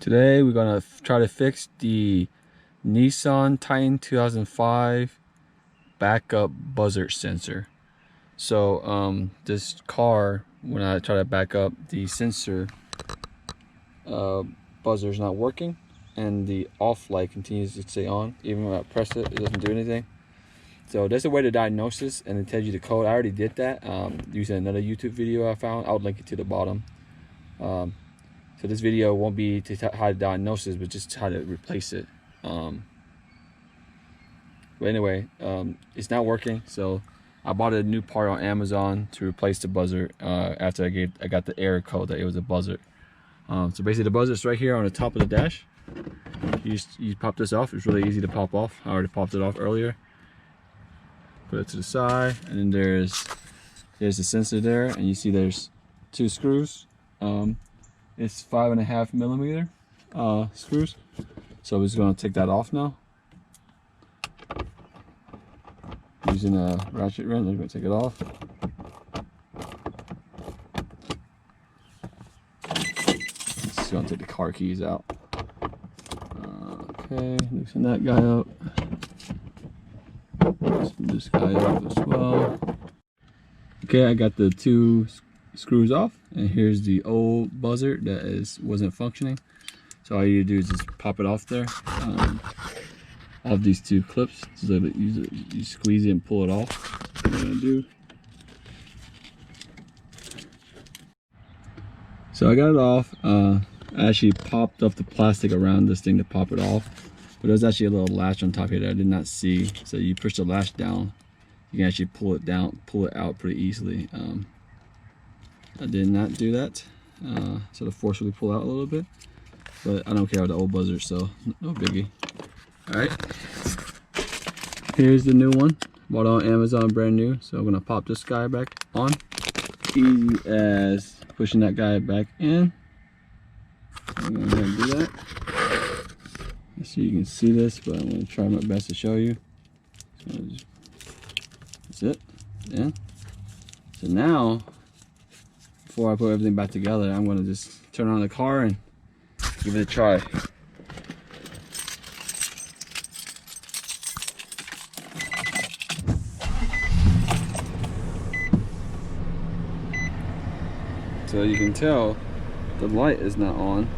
Today we're gonna try to fix the Nissan Titan 2005 backup buzzer sensor. So this car, when I try to back up, the sensor buzzer is not working, and the off light continues to stay on. Even when I press it, it doesn't do anything. So there's a way to diagnose this, and it tells you the code. I already did that using another YouTube video I found. I'll link it to the bottom. So this video won't be to how to diagnose this, but just how to replace it. But anyway, it's not working. So I bought a new part on Amazon to replace the buzzer after I got the error code that it was a buzzer. So basically the buzzer is right here on the top of the dash. You pop this off. It's really easy to pop off. I already popped it off earlier. Put it to the side, and then there's the sensor there, and you see there's two screws. It's 5.5 millimeter screws. So we're just gonna take that off now. Using a ratchet wrench, I'm gonna take it off. Just gonna take the car keys out. Okay, loosen that guy up. Loosen this guy up as well. Okay, I got the two screws off, and here's the old buzzer that wasn't functioning. So all you do is just pop it off there. Of these two clips, so that you squeeze it and pull it off. That's what I'm gonna do. So I got it off. I actually popped up the plastic around this thing to pop it off, but there's actually a little latch on top here that I did not see. So you push the latch down, you can actually pull it out pretty easily. I did not do that, so to forcefully pull out a little bit, but I don't care about the old buzzer, so no biggie. All right, here's the new one, bought on Amazon, brand new. So I'm gonna pop this guy back on, easy as pushing that guy back in. I'm gonna go ahead and do that. So you can see this, but I'm gonna try my best to show you. So that's it. Yeah. So now, before I put everything back together, I'm gonna just turn on the car and give it a try. So you can tell the light is not on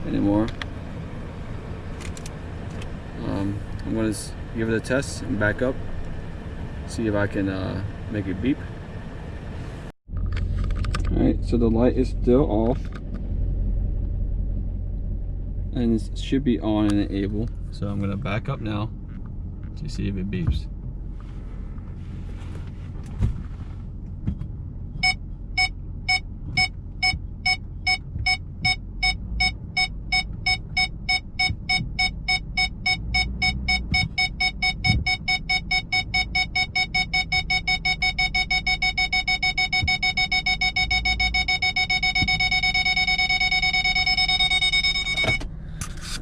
anymore. I'm gonna give it a test and back up, see if I can make it beep. Alright, so the light is still off, and it should be on and able. So I'm gonna back up now to see if it beeps.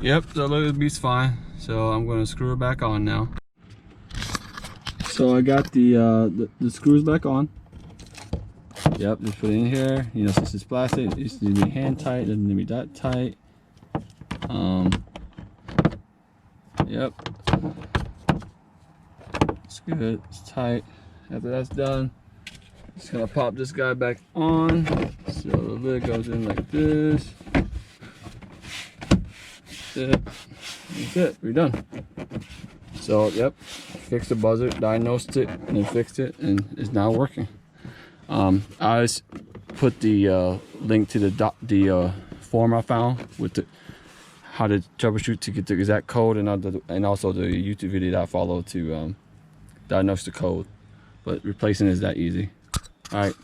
Yep, so look, it beeps fine. So I'm going to screw it back on now. So I got the screws back on. Yep, just put it in here. You know, since it's plastic, it needs to be hand tight. Doesn't need to be that tight. Yep, it's good. It's tight. After that's done, just gonna pop this guy back on. So the lid goes in like this. That's it, we're done. So yep, fixed the buzzer, diagnosed it, and then fixed it, and it's now working. I just put the link to the form I found with how to troubleshoot to get the exact code, and also the YouTube video that I followed to diagnose the code. But replacing is that easy. All right.